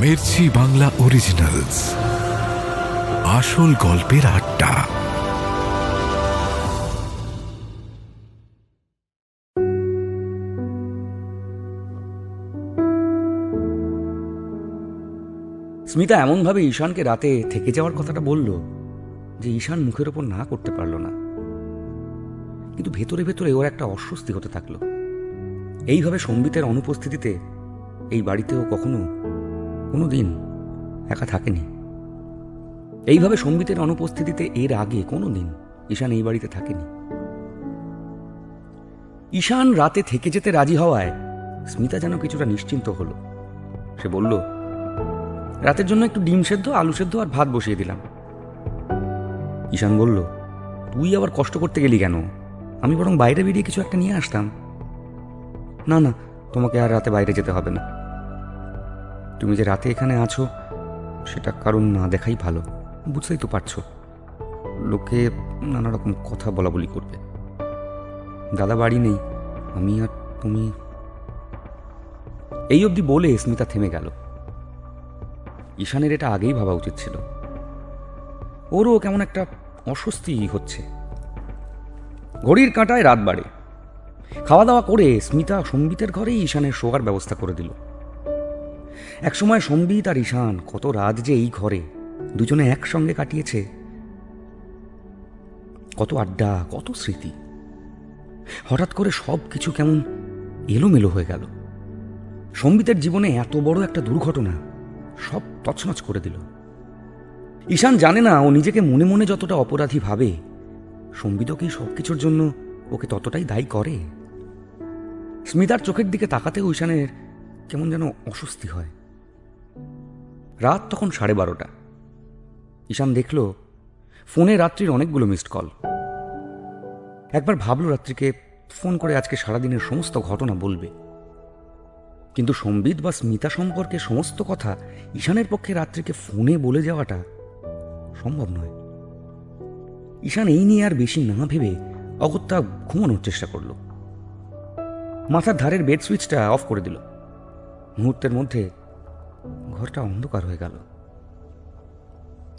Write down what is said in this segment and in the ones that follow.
Mirchi Bangla originals, আসল গল্পের আড্ডা। স্মিতা এমনভাবে ঈশানকে রাতে থেকে যাওয়ার কথাটা বলল যে ঈশান মুখের ওপর না করতে পারল না, কিন্তু ভেতরে ভেতরে ওর একটা অস্বস্তি হতে থাকলো। এইভাবে সম্বিতের অনুপস্থিতিতে এই বাড়িতেও কখনো কোনো দিন একা থাকেনি। এইভাবে সম্বিতের অনুপস্থিতিতে এর আগে কোনো দিন ঈশান এই বাড়িতে থাকেনি। ঈশান রাতে থেকে যেতে রাজি হওয়ায় স্মিতা যেন কিছুটা নিশ্চিন্ত হলো। সে বলল, রাতের জন্য একটু ডিম সেদ্ধ, আলু সেদ্ধ আর ভাত বসিয়ে দিলাম। ঈশান বলল, তুই আবার কষ্ট করতে গেলি কেন? আমি বরং বাইরে বেরিয়ে কিছু একটা নিয়ে আসতাম। না না, তোমাকে আর রাতে বাইরে যেতে হবে না। তুমি যে রাতে এখানে আছো সেটা কারণ না দেখাই ভালো, বুঝতেই তো পারছো। লোকে নানা রকম কথা বলা বলি করবে। দাদা বাড়ি নেই, আমি আর তুমি। এই অবধি বলে স্মিতা থেমে গেল। ঈশানের এটা আগেই ভাবা উচিত ছিল। ওরও কেমন একটা অস্বস্তি হচ্ছে। ঘড়ির কাঁটায় রাত বাড়ে। খাওয়া দাওয়া করে স্মিতা সম্বিতের ঘরেই ঈশানের শোয়ার ব্যবস্থা করে দিল। একসময় সম্বিত আর ঈশান কত রাত যে এই ঘরে দুজনে একসঙ্গে কাটিয়েছে, কত আড্ডা, কত স্মৃতি। হঠাৎ করে সব কিছু কেমন এলোমেলো হয়ে গেল। সম্বিতের জীবনে এত বড় একটা দুর্ঘটনা সব তছনছ করে দিল। ঈশান জানে না ও নিজেকে মনে মনে যতটা অপরাধী ভাবে, সম্বিতও কি সবকিছুর জন্য ওকে ততটাই দায়ী করে। স্মিতার চোখের দিকে তাকাতেও ঈশানের কেমন যেন অস্বস্তি হয়। রাত তখন 12:30। ঈশান দেখল ফোনে রাত্রির অনেকগুলো মিসড কল। একবার ভাবল রাত্রিকে ফোন করে আজকে সারাদিনের সমস্ত ঘটনা বলবে, কিন্তু সম্বিত বা স্মিতা সম্পর্কে সমস্ত কথা ঈশানের পক্ষে রাত্রিকে ফোনে বলে যাওয়াটা সম্ভব নয়। ঈশান এই নিয়ে আর বেশি না ভেবে অগত্যা ঘুমানোর চেষ্টা করল। মাথার ধারের বেড সুইচটা অফ করে দিল। মুহূর্তের মধ্যে ঘরটা অন্ধকার হয়ে গেল।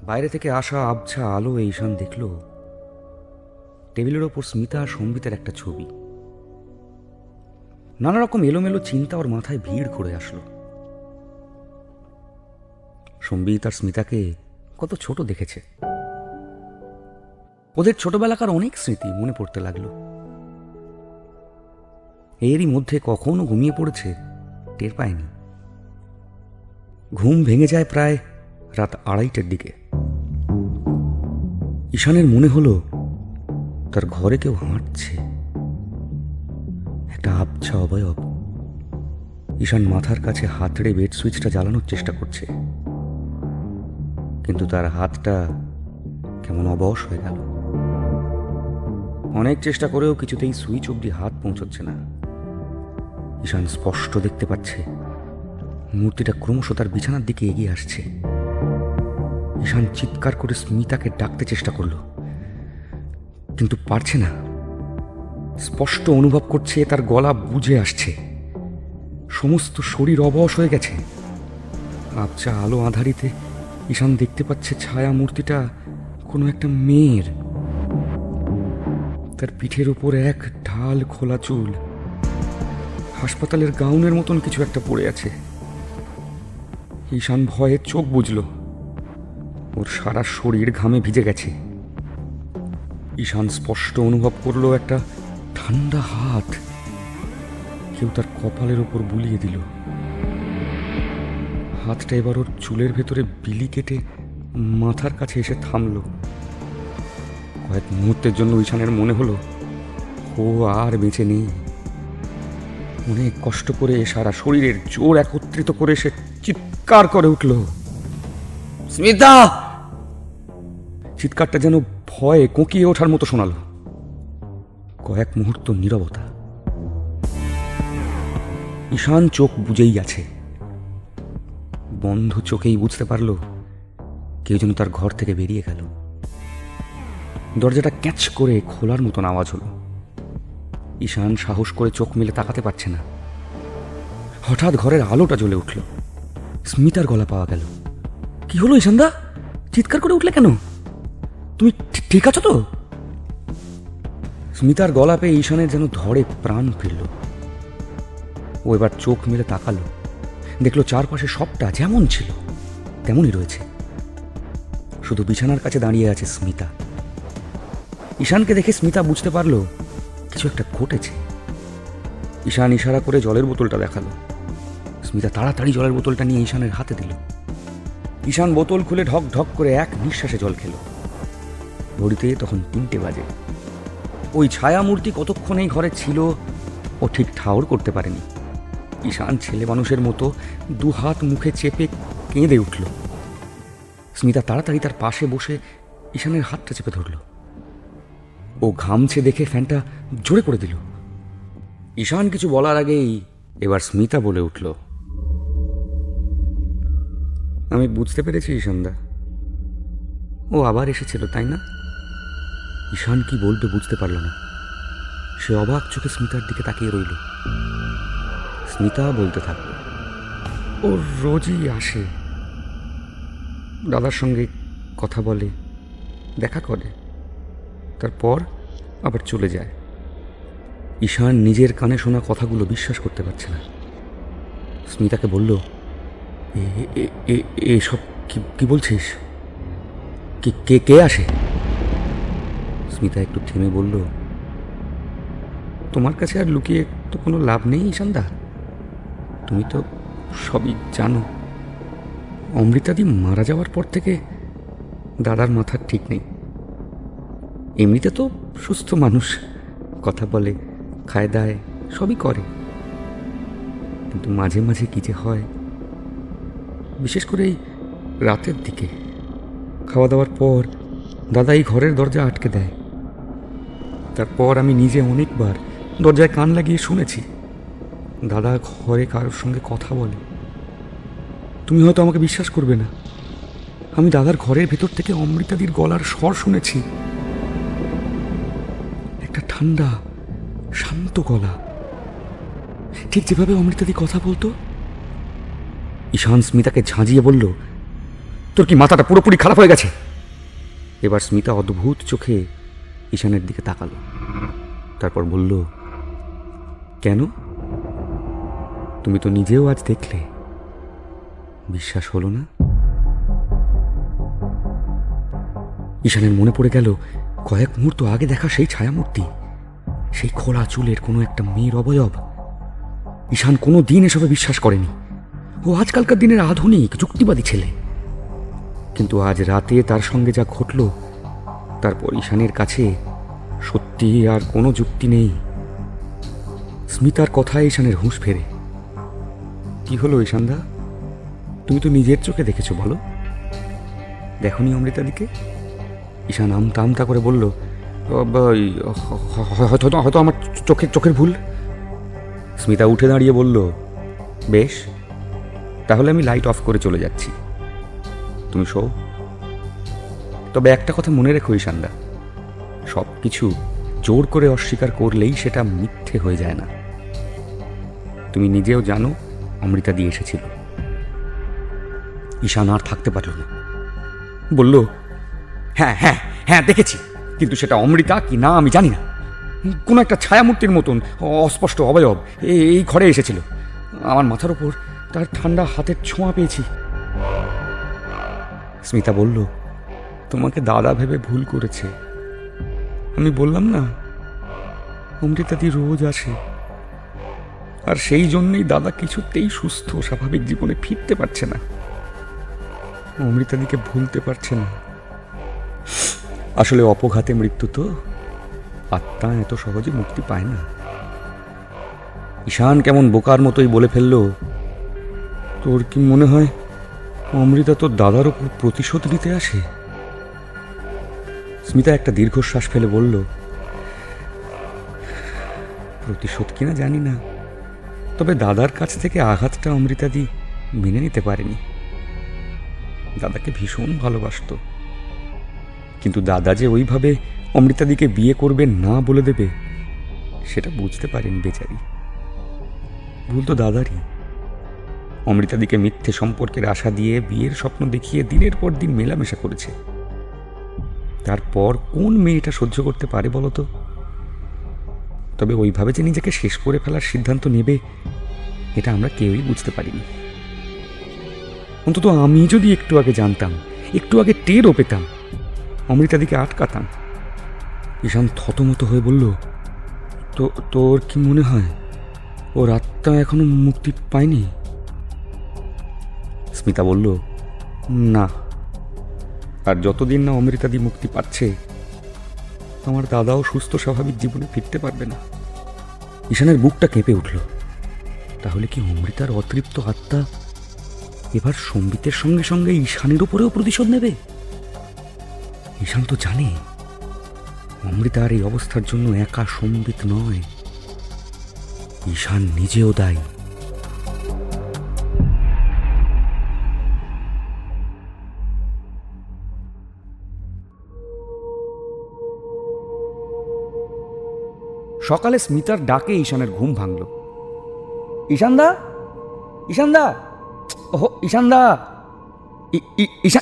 বাইরে থেকে আসা আবছা আলো ঈশান দেখল টেবিলের ওপর স্মিতা আর সম্বিতের একটা ছবি। নানা রকম এলোমেলো চিন্তা ওর মাথায় ভিড় করে আসলো। সম্বিত আর স্মিতাকে কত ছোট দেখেছে। ওদের ছোটবেলাকার অনেক স্মৃতি মনে পড়তে লাগলো। এরই মধ্যে কখনো ঘুমিয়ে পড়েছে টের পায়নি। ঘুম ভেঙে যায় প্রায় রাত 2:30টার দিকে। ঈশানের মনে হলো তার ঘরে কেউ হাঁটছে, একটা আবছা অবয়ব। ঈশান মাথার কাছে হাতড়ে বেড সুইচটা জ্বালানোর চেষ্টা করছে, কিন্তু তার হাতটা কেমন অবশ হয়ে গেল। অনেক চেষ্টা করেও কিছুতেই সুইচ অবধি হাত পৌঁছচ্ছে না। ঈশান স্পষ্ট দেখতে পাচ্ছে মূর্তিটা ক্রমশ তার বিছানার দিকে এগিয়ে আসছে। ঈশান চিৎকার করে স্মিতাকে ডাকতে চেষ্টা করল, কিন্তু পারছে না। স্পষ্ট অনুভব করছে তার গলা বুঝে আসছে, সমস্ত শরীর অবশ হয়ে গেছে। আবছা আলো আধারিতে ঈশান দেখতে পাচ্ছে ছায়া মূর্তিটা কোনো একটা মেয়ের। তার পিঠের উপর এক ঢাল খোলা চুল, হাসপাতালের গাউনের মতন কিছু একটা পড়ে আছে। ঈশান ভয়ে চোখ বুজল। ওর সারা শরীর ঘামে ভিজে গেছে। ঈশান স্পষ্ট অনুভব করলো একটা ঠান্ডা হাত কেউ তার কপালের ওপর বুলিয়ে দিল। হাতটা এবার ওর চুলের ভেতরে বিলি কেটে মাথার কাছে এসে থামল। কয়েক মুহূর্তের জন্য ঈশানের মনে হলো ও আর বেঁচে নেই। অনেক কষ্ট করে সারা শরীরের জোর একত্রিত করে সে চিৎকার করে উঠল, স্মিতা! চিৎকারটা যেন ভয়ে কোঁকিয়ে ওঠার মতো শোনাল। কয়েক মুহূর্ত নীরবতা। ঈশান চোখ বুজেই আছে। বন্ধ চোখেই বুঝতে পারল কেউ যেন তার ঘর থেকে বেরিয়ে গেল। দরজাটা ক্যাচ করে খোলার মতন আওয়াজ হলো। ঈশান সাহস করে চোখ মেলে তাকাতে পারছে না। হঠাৎ ঘরের আলোটা জ্বলে উঠল। স্মিতার গলা পাওয়া গেল। কি হলো ঈশানদা, চিৎকার করে উঠলে কেন? তুমি ঠিক আছো তো? স্মিতার গলা পেয়ে ঈশানের যেন ধরে প্রাণ ফিরল। ও এবার চোখ মেলে তাকালো, দেখলো চারপাশে সবটা যেমন ছিল তেমনই রয়েছে, শুধু বিছানার কাছে দাঁড়িয়ে আছে স্মিতা। ঈশানকে দেখে স্মিতা বুঝতে পারলো কিছু একটা ঘটেছে। ঈশান ইশারা করে জলের বোতলটা দেখালো। স্মিতা তাড়াতাড়ি জলের বোতলটা নিয়ে ঈশানের হাতে দিল। ঈশান বোতল খুলে ঢক ঢক করে এক নিঃশ্বাসে জল খেল। ঘড়িতে তখন 3টে বাজে। ওই ছায়ামূর্তি কতক্ষণ এই ঘরে ছিল ও ঠিক ঠাউর করতে পারেনি। ঈশান ছেলে মানুষের মতো 2 হাত মুখে চেপে কেঁদে উঠল। স্মিতা তাড়াতাড়ি তার পাশে বসে ঈশানের হাতটা চেপে ধরল। ও ঘামছে দেখে ফ্যানটা জোরে করে দিল। ঈশান কিছু বলার আগেই এবার স্মিতা বলে উঠল, আমি বুঝতে পেরেছি ঈশানদা, ও আবার এসেছিল তাই না? ঈশান কি বলবে বুঝতে পারল না। সে অবাক চোখে স্মিতার দিকে তাকিয়ে রইল। স্মিতা বলতে থাকল, ও রোজই আসে, দাদার সঙ্গে কথা বলে, দেখা করে, তারপর আবার চলে যায়। ঈশান নিজের কানে শোনা কথাগুলো বিশ্বাস করতে পারছে না। স্মিতাকে বলল, এসব কি বলছিস? কে আসে? স্মিতা একটু থেমে বলল, তোমার কাছে আর লুকিয়ে তো কোনো লাভ নেই ঈশানদা, তুমি তো সবই জানো। অমৃতাদি মারা যাওয়ার পর থেকে দাদার মাথার ঠিক নেই। এমনিতে তো সুস্থ মানুষ, কথা বলে, খায় দায়, সবই করে, কিন্তু মাঝে মাঝে কি যে হয়, বিশেষ করে এই রাতের দিকে খাওয়া দাওয়ার পর দাদা এই ঘরের দরজা আটকে দেয়। তারপর আমি নিজে অনেকবার দরজায় কান লাগিয়ে শুনেছি দাদা ঘরে কারোর সঙ্গে কথা বলে। তুমি হয়তো আমাকে বিশ্বাস করবে না, আমি দাদার ঘরের ভেতর থেকে অমৃতাদির গলার স্বর শুনেছি। একটা ঠান্ডা শান্ত গলা, ঠিক যেভাবে অমৃতাদি কথা বলতো। ঈশান স্মিতাকে ঝাঁঝিয়ে বলল, তোর কি মাথাটা পুরোপুরি খারাপ হয়ে গেছে? এবার স্মিতা অদ্ভুত চোখে ঈশানের দিকে তাকালো, তারপর বলল, কেন? তুমি তো নিজেও আজ দেখলে, বিশ্বাস হলো না? ঈশানের মনে পড়ে গেল কয়েক মুহূর্ত আগে দেখা সেই ছায়ামূর্তি, সেই খোলা চুলের কোনো একটা মেয়ের অবয়ব। ঈশান কোনো দিন এসবে বিশ্বাস করেনি। ও আজকালকার দিনের আধুনিক যুক্তিবাদী ছেলে, কিন্তু আজ রাতে তার সঙ্গে যা ঘটল, তারপর ঈশানের কাছে সত্যি আর কোনো যুক্তি নেই। স্মিতার কথায় ঈশানের হুঁশ ফেরে। কি হলো ঈশানদা, তুমি তো নিজের চোখে দেখেছো, বলো, দেখনি অমৃতাদিকে? ঈশান আমতা আমতা করে বলল, হয়তো আমার চোখের ভুল। স্মিতা উঠে দাঁড়িয়ে বলল, বেশ, তাহলে আমি লাইট অফ করে চলে যাচ্ছি, তুমি শো। তবে একটা কথা মনে রেখো ঈশানদা, সব কিছু জোর করে অস্বীকার করলেই সেটা মিথ্যে হয়ে যায় না। তুমি নিজেও জানো অমৃতা দিয়ে এসেছিল। ঈশান আর থাকতে পারল না, বলল, হ্যাঁ হ্যাঁ হ্যাঁ দেখেছি, কিন্তু সেটা অমৃতা কি না আমি জানি না। কোনো একটা ছায়ামূর্তির মতন অস্পষ্ট অবয়ব এই ঘরে এসেছিল। আমার মাথার ওপর তার ঠান্ডা হাতের ছোঁয়া পেয়েছি। স্মিতা বলল, তোমাকে দাদা ভেবে ভুল করেছে। আমি বললাম না, অমৃতাদি রোজ আসে, আর সেই জন্যই দাদা কিছুতেই সুস্থ স্বাভাবিক জীবনে ফিরতে পারছে না, অমৃতাদিকে ভুলতে পারছে না। আসলে অপঘাতে মৃত্যু তো, আত্মা এত সহজে মুক্তি পায় না। ঈশান কেমন বোকার মতোই বলে ফেলল, তোর কি মনে হয় অমৃতা তোর দাদার ওপর প্রতিশোধ নিতে আসে? স্মিতা একটা দীর্ঘশ্বাস ফেলে বলল, প্রতিশোধ কিনা জানি না, তবে দাদার কাছ থেকে আঘাতটা অমৃতাদি মেনে নিতে পারেনি। দাদাকে ভীষণ ভালোবাসত, কিন্তু দাদা যে ওইভাবে অমৃতাদিকে বিয়ে করবে না বলে দেবে, সেটা বুঝতে পারেনি বেচারি। ভুল তো দাদারই। অমৃতাদিকে মিথ্যে সম্পর্কের আশা দিয়ে বিয়ের স্বপ্ন দেখিয়ে দিনের পর দিন মেলামেশা করেছে। তারপর কোন মেয়েটা সহ্য করতে পারে বলতো? তবে ওইভাবে যে নিজেকে শেষ করে ফেলার সিদ্ধান্ত নেবে, এটা আমরা কেউই বুঝতে পারিনি। অন্তত আমি যদি একটু আগে জানতাম, একটু আগে টেরও পেতাম, অমৃতাদিকে আটকাতাম। ঈশান থতমত হয়ে বলল, তো তোর কি মনে হয় ওর আত্মা এখনো মুক্তি পায়নি? স্মিতা বলল, না। আর যতদিন না অমৃতাদি মুক্তি পাচ্ছে, আমার দাদাও সুস্থ স্বাভাবিক জীবনে ফিরতে পারবে না। ঈশানের বুকটা কেঁপে উঠল। তাহলে কি অমৃতার অতৃপ্ত আত্মা এবার সম্বিতের সঙ্গে সঙ্গে ঈশানের উপরেও প্রতিশোধ নেবে? ঈশান তো জানে অমৃতার এই অবস্থার জন্য একা সম্বিত নয়, ঈশান নিজেও দায়ী। সকালে স্মিতার ডাকে ঈশানের ঘুম ভাঙল। ঈশানদা, ঈশানদা, ওহো ঈশানদা,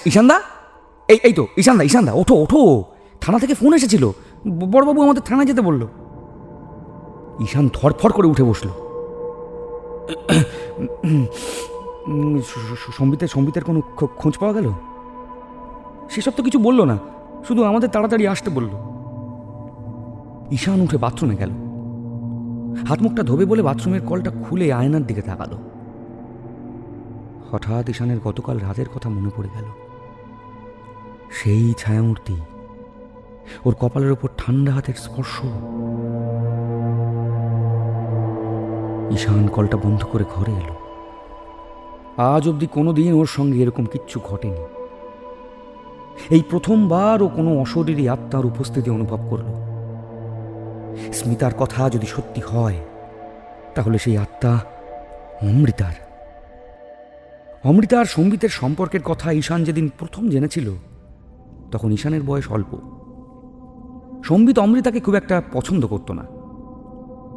ঈশানদা, এই তো ঈশানদা, ঈশানদা ওঠো ওঠো, থানা থেকে ফোন এসেছিল, বড়বাবু আমাদের থানায় যেতে বলল। ঈশান ধরফর করে উঠে বসল। সম্বিতের কোনো খোঁজ পাওয়া গেল? সেসব তো কিছু বললো না, শুধু আমাদের তাড়াতাড়ি আসতে বলল। ঈশান উঠে বাথরুমে গেল। হাত মুখটা ধোবে বলে বাথরুমের কলটা খুলে আয়নার দিকে তাকালো। হঠাৎ ঈশানের গতকাল রাতের কথা মনে পড়ে গেল। সেই ছায়ামূর্তি, ওর কপালের ওপর ঠান্ডা হাতের স্পর্শ। ঈশান কলটা বন্ধ করে ঘরে এলো। আজ অবধি কোনোদিন ওর সঙ্গে এরকম কিচ্ছু ঘটেনি। এই প্রথমবার ও কোনো অশরীরী আত্মার উপস্থিতি অনুভব করল। স্মিতার কথা যদি সত্যি হয়, তাহলে সেই আত্মা অমৃতার। অমৃতা আর সম্বিতের সম্পর্কের কথা ঈশান যেদিন প্রথম জেনেছিল, তখন ঈশানের বয়স অল্প। সম্বিত অমৃতাকে খুব একটা পছন্দ করত না,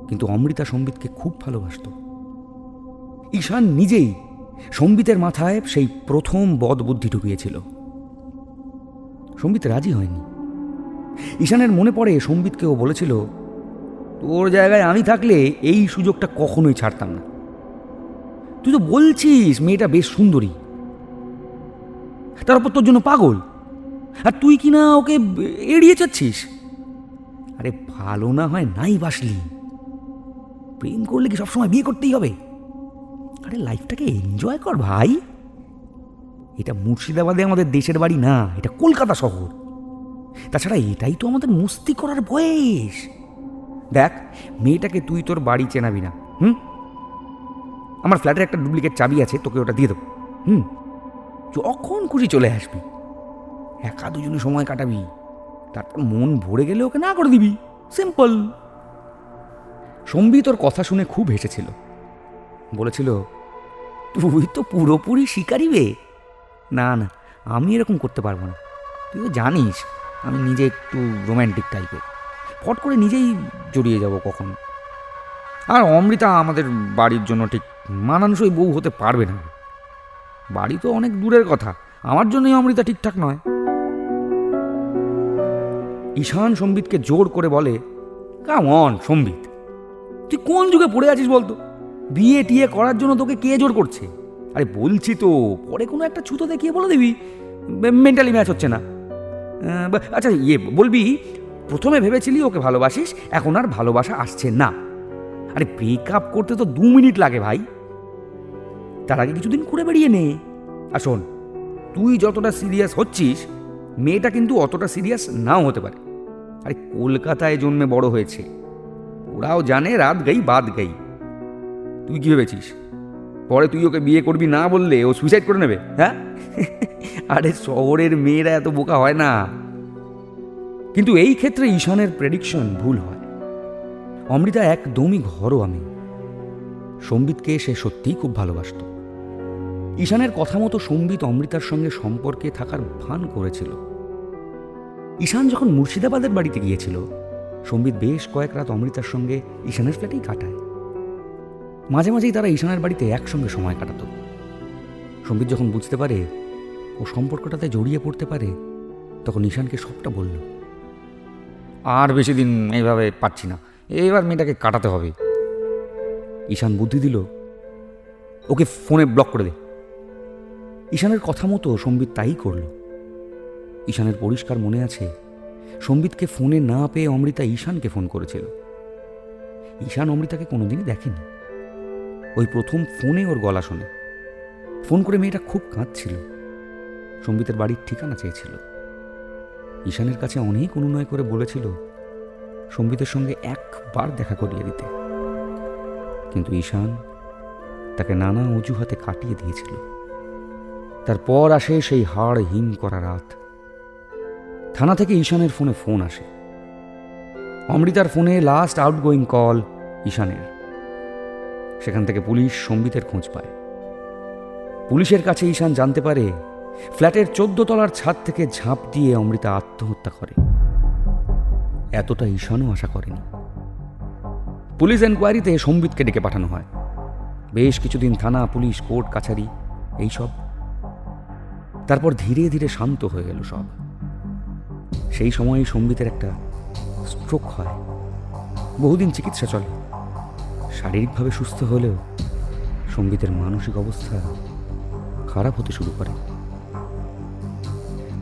কিন্তু অমৃতা সম্বিতকে খুব ভালোবাসত। ঈশান নিজেই সম্বিতের মাথায় সেই প্রথম বদ বুদ্ধি ঢুকিয়েছিল। সম্বিত রাজি হয়নি। ঈশানের মনে পড়ে সম্বিতকেও বলেছিল, তোর জায়গায় আমি থাকলে এই সুযোগটা কখনোই ছাড়তাম না। তুই তো বলছিস মেয়েটা বেশ সুন্দরী, তার উপর তোর জন্য পাগল, আর তুই কিনা ওকে এড়িয়ে যাচ্ছিস। আরে ভালো না হয় নাই বাসলি, প্রেম করলে কি সবসময় বিয়ে করতেই হবে? আরে লাইফটাকে এনজয় কর ভাই। এটা মুর্শিদাবাদে আমাদের দেশের বাড়ি না, এটা কলকাতা শহর। তাছাড়া এটাই তো আমাদের মস্তি করার বয়স। দেখ, মেয়েটাকে তুই তোর বাড়ি চেনাবি না। আমার ফ্ল্যাটের একটা ডুপ্লিকেট চাবি আছে, তোকে ওটা দিয়ে দেবো। যখন খুশি চলে আসবি, একা দুজনে সময় কাটাবি, তারপর মন ভরে গেলে ওকে না করে দিবি। সিম্পল। সম্বিত তোর কথা শুনে খুব হেসেছিল। বলেছিল, তুই তো পুরোপুরি শিকারি বে। না না, আমি এরকম করতে পারবো না। তুই তো জানিস আমি নিজে একটু রোম্যান্টিক টাইপের, ফট করে নিজেই জড়িয়ে যাব কখন। আর অমৃতা আমাদের বাড়ির জন্য ঠিক মানানসই বউ হতে পারবে না। বাড়ি তো অনেক দূরের কথা, আমার জন্যই অমৃতা ঠিকঠাক নয়। ঈশান সম্বিতকে জোর করে বলে, কাম অন সম্বিত, তুই কোন যুগে পড়ে আছিস বলতো? বিয়ে টিয়ে করার জন্য তোকে কে জোর করছে? আরে বলছি তো, পরে কোনো একটা ছুতো দেখিয়ে বলে দিবি মেন্টালি ম্যাচ হচ্ছে না। আচ্ছা বলবি, প্রথমে ভেবেছিলি ওকে ভালোবাসিস, এখন আর ভালোবাসা আসছে না। আরে ব্রেকআপ করতে তো 2 মিনিট লাগে ভাই, তার আগে কিছুদিন ঘুরে বেরিয়ে নে। আর শোন, তুই যতটা সিরিয়াস হচ্ছিস, মেয়েটা কিন্তু অতটা সিরিয়াস নাও হতে পারে। আরে কলকাতায় জন্মে বড় হয়েছে, ওরাও জানে রাত গাই বাদ গাই। তুই কি ভেবেছিস পরে তুই ওকে বিয়ে করবি না বললে ও সুইসাইড করে নেবে? হ্যাঁ? আরে শহরের মেয়েরা এত বোকা হয় না। কিন্তু এই ক্ষেত্রে ঈশানের প্রেডিকশন ভুল হয়। অমৃতা একদমই ঘরোয়া মেয়ে। সম্বিতকে সে সত্যিই খুব ভালোবাসত। ঈশানের কথা মতো সম্বিত অমৃতার সঙ্গে সম্পর্কে থাকার ভান করেছিল। ঈশান যখন মুর্শিদাবাদের বাড়িতে গিয়েছিল, সম্বিত বেশ কয়েক রাত অমৃতার সঙ্গে ঈশানের ফ্ল্যাটেই কাটায়। মাঝে মাঝেই তারা ঈশানের বাড়িতে একসঙ্গে সময় কাটাত। সম্বিত যখন বুঝতে পারে ও সম্পর্কটাতে জড়িয়ে পড়তে পারে, তখন ঈশানকে সবটা বলল। আর বেশি দিন এইভাবে পাচ্ছি না, এবার মেয়েটাকে কাটাতে হবে। ঈশান বুদ্ধি দিল, ওকে ফোনে ব্লক করে দে। ঈশানের কথা মতো সম্বিত তাই করল। ঈশানের পরিষ্কার মনে আছে, সম্বিতকে ফোনে না পেয়ে অমৃতা ঈশানকে ফোন করেছিল। ঈশান অমৃতাকে কোনোদিনই দেখেনি, ওই প্রথম ফোনে ওর গলা শোনে। ফোন করে মেয়েটা খুব কাঁদছিল, সম্বিতের বাড়ির ঠিকানা চেয়েছিল। ঈশানের কাছে অনেক অনুনয় করে বলেছিল সম্বিতের সঙ্গে একবার দেখা করিয়ে দিতে, কিন্তু ঈশান তাকে নানা অজুহাতে কাটিয়ে দিয়েছিল। তারপর আসে সেই হাড় হিম করা রাত। থানা থেকে ঈশানের ফোনে ফোন আসে। অমৃতার ফোনে লাস্ট আউটগোয়িং কল ঈশানের। সেখান থেকে পুলিশ সম্বিতের খোঁজ পায়। পুলিশের কাছে ঈশান জানতে পারে ফ্ল্যাটের 14 তলার ছাদ থেকে ঝাঁপ দিয়ে অমৃতা আত্মহত্যা করে। এতটা ঈশানও আশা করেনি। পুলিশ এনকোয়ারিতে সম্বিতকে ডেকে পাঠানো হয়। বেশ কিছুদিন থানা, পুলিশ, কোর্ট কাছারি এইসব। তারপর ধীরে ধীরে শান্ত হয়ে গেল সব। সেই সময় সম্বিতের একটা স্ট্রোক হয়। বহুদিন চিকিৎসা চলে। শারীরিকভাবে সুস্থ হলেও সম্বিতের মানসিক অবস্থা খারাপ হতে শুরু করে।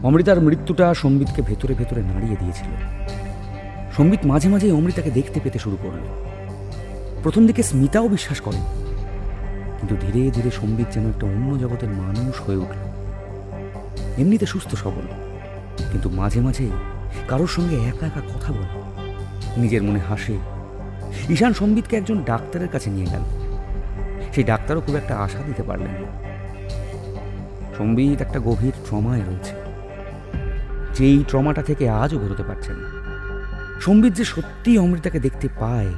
অমৃতার মৃত্যুটা সম্বিতকে ভেতরে ভেতরে নাড়িয়ে দিয়েছিল। সম্বিত মাঝে মাঝে অমৃতাকে দেখতে পেতে শুরু করল। প্রথম দিকে স্মিতাও বিশ্বাস করে, কিন্তু ধীরে ধীরে সম্বিত যেন একটা অন্য জগতের মানুষ হয়ে উঠল। এমনিতে সুস্থ সবল, কিন্তু মাঝে মাঝে কারোর সঙ্গে একা একা কথা বলে, নিজের মনে হাসে। ঈশান সম্বিতকে একজন ডাক্তারের কাছে নিয়ে গেল। সেই ডাক্তারও খুব একটা আশা দিতে পারলেন না। সম্বিত একটা গভীর ট্রমায় রয়েছে, যেই ট্রমাটা থেকে আজও বেরোতে পারছে না। সম্বিত যে সত্যি অমৃতাকে দেখতে পায়,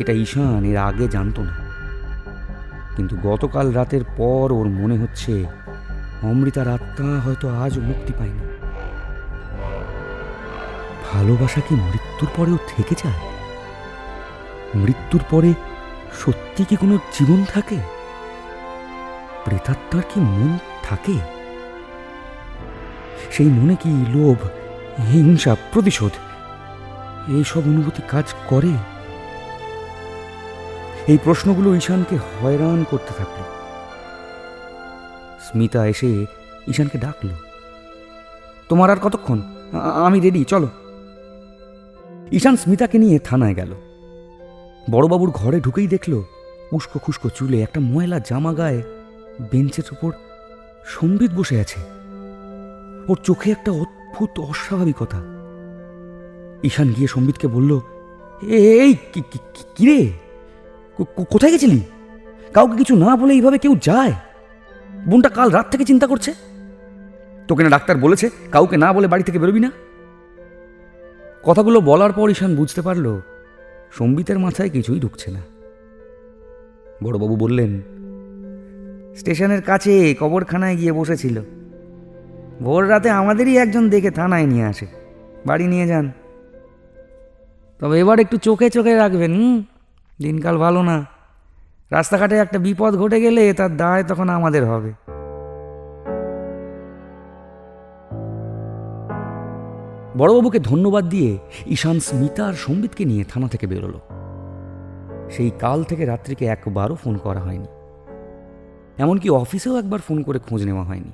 এটা ঈশান এর আগে জানতো না। কিন্তু গতকাল রাতের পর ওর মনে হচ্ছে অমৃতার আত্মা হয়তো আজও মুক্তি পায়নি। ভালোবাসা কি মৃত্যুর পরেও থেকে যায়? মৃত্যুর পরে সত্যি কি কোনো জীবন থাকে? প্রেতাত্মার কি মন থাকে? সেই মনে কি লোভ, হিংসা, প্রতিশোধ এইসব অনুভূতি কাজ করে? এই প্রশ্নগুলো ঈশানকে হয়রান করতে থাকলো। স্মিতা এসে ঈশানকে ডাকলো, তোমার আর কতক্ষণ? আমি রেডি, চলো। ঈশান স্মিতাকে নিয়ে থানায় গেল। বড়বাবুর ঘরে ঢুকেই দেখল উস্কো খুস্কো চুলে, একটা ময়লা জামা গায়ে, বেঞ্চের উপর সম্বিত বসে আছে। ওর চোখে একটা অদ্ভুত অস্বাভাবিকতা। ঈশান গিয়ে সম্বিতকে বলল, এই কিরে, কোথায় গেছিলি? কাউকে কিছু না বলে এইভাবে কেউ যায়? বোনটা কাল রাত থেকে চিন্তা করছে। তোকে না ডাক্তার বলেছে কাউকে না বলে বাড়ি থেকে বেরোবি না? কথাগুলো বলার পর ঈশান বুঝতে পারল সম্বিতের মাথায় কিছুই ঢুকছে না। বড়বাবু বললেন, স্টেশনের কাছে কবরখানায় গিয়ে বসেছিল। ভোর রাতে আমাদেরই একজন দেখে থানায় নিয়ে আসে, বাড়ি নিয়ে যান। তবে এবার একটু চোখে চোখে রাখবেন, দিনকাল ভালো না। রাস্তাঘাটে একটা বিপদ ঘটে গেলে তার দায় তখন আমাদের হবে। বড়বাবুকে ধন্যবাদ দিয়ে ঈশান স্মিতা আর সম্বিতকে নিয়ে থানা থেকে বেরোলো। সেই কাল থেকে রাত্রিকে একবারও ফোন করা হয়নি, এমনকি অফিসেও একবার ফোন করে খোঁজ নেওয়া হয়নি।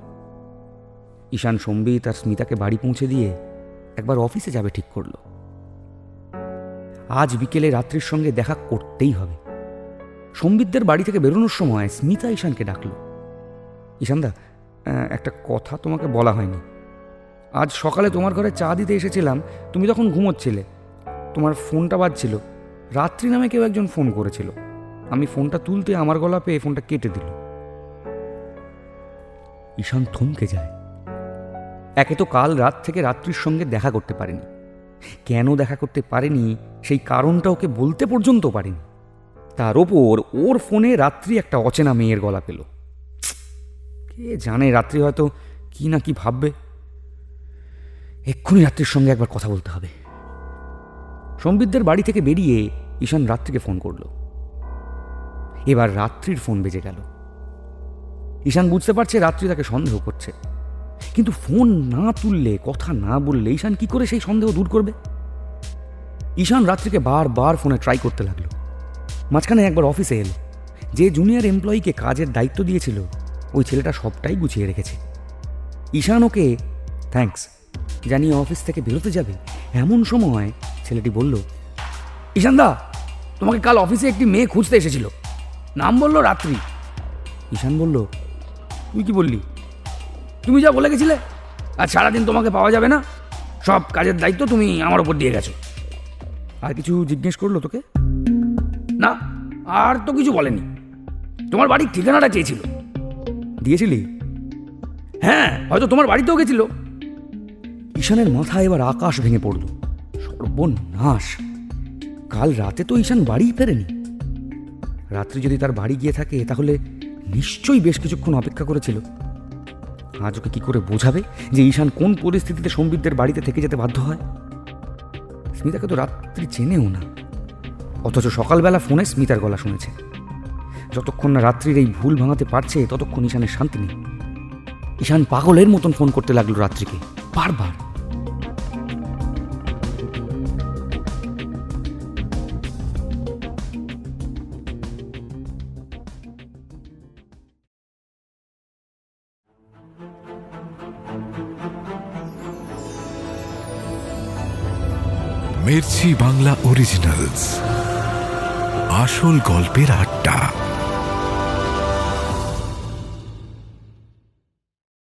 ঈশান সম্বিত আর স্মিতাকে বাড়ি পৌঁছে দিয়ে একবার অফিসে যাবে ঠিক করলো। আজ বিকেলে রাত্রির সঙ্গে দেখা করতেই হবে। সম্বিতদের বাড়ি থেকে বেরোনোর সময় স্মিতা ঈশানকে ডাকল, ঈশানদা, একটা কথা তোমাকে বলা হয়নি। আজ সকালে তোমার ঘরে চা দিতে এসেছিলাম, তুমি তখন ঘুমোচ্ছিলে। তোমার ফোনটা বাজছিল। রাত্রি নামে কেউ একজন ফোন করেছিল। আমি ফোনটা তুলতে আমার গলা পেয়ে ফোনটা কেটে দিল। ঈশান থমকে যায়। একে তো কাল রাত থেকে রাত্রির সঙ্গে দেখা করতে পারেনি। কেন দেখা করতে পারেনি সেই কারণটা ওকে বলতে পর্যন্ত পারেনি। তার ওপর ওর ফোনে রাত্রি একটা অচেনা মেয়ের গলা পেল। কে জানে রাত্রি হয়তো কি না কি ভাববে। এক্ষুনি রাত্রির সঙ্গে একবার কথা বলতে হবে। সম্বিতদের বাড়ি থেকে বেরিয়ে ঈশান রাত্রিকে ফোন করল। এবার রাত্রির ফোন বেজে গেল। ঈশান বুঝতে পারছে রাত্রি তাকে সন্দেহ করছে, কিন্তু ফোন না তুললে, কথা না বললে ঈশান কি করে সেই সন্দেহ দূর করবে? ঈশান রাত্রিকে বারবার ফোনে ট্রাই করতে লাগলো। মাঝখানে একবার অফিসে এলো। যে জুনিয়র এমপ্লয়িকে কাজের দায়িত্ব দিয়েছিল ওই ছেলেটা সবটাই গুছিয়ে রেখেছে। ঈশান ওকে থ্যাঙ্কস জানিয়ে অফিস থেকে বেরোতে যাবে, এমন সময় ছেলেটি বলল, ঈশান দা, তোমাকে কাল অফিসে একটি মেয়ে খুঁজতে এসেছিল, নাম বললো রাত্রি। ঈশান বলল, তুই কি বললি? তুমি যা বলে গেছিলে, আর সারাদিন তোমাকে পাওয়া যাবে না, সব কাজের দায়িত্ব তুমি আমার ওপর দিয়ে গেছো। আর কিছু জিজ্ঞেস করলো তোকে? না, আর তো কিছু বলেনি। তোমার বাড়ির ঠিকানাটা চেয়েছিল। দিয়েছিলি? হ্যাঁ, হয়তো তোমার বাড়িতেও গেছিল। ঈশানের মাথায় এবার আকাশ ভেঙে পড়ল। সর্বনাশ, কাল রাতে তো ঈশান বাড়ি ফেরেনি। রাত্রি যদি তার বাড়ি গিয়ে থাকে তাহলে নিশ্চয়ই বেশ কিছুক্ষণ অপেক্ষা করেছিল। আজ ওকে কি করে বোঝাবে যে ঈশান কোন পরিস্থিতিতে সম্বিতদের বাড়িতে থেকে যেতে বাধ্য হয়? স্মিতাকে তো রাত্রি চেনেও না, অথচ সকালবেলা ফোনে স্মিতার গলা শুনেছে। যতক্ষণ না রাত্রির এই ভুল ভাঙাতে পারছে ততক্ষণ ঈশানের শান্তি নেই। ঈশান পাগলের মতন ফোন করতে লাগলো রাত্রিকে বারবার। মির্চি বাংলা অরিজিনালস, আসল গল্পের আড্ডা।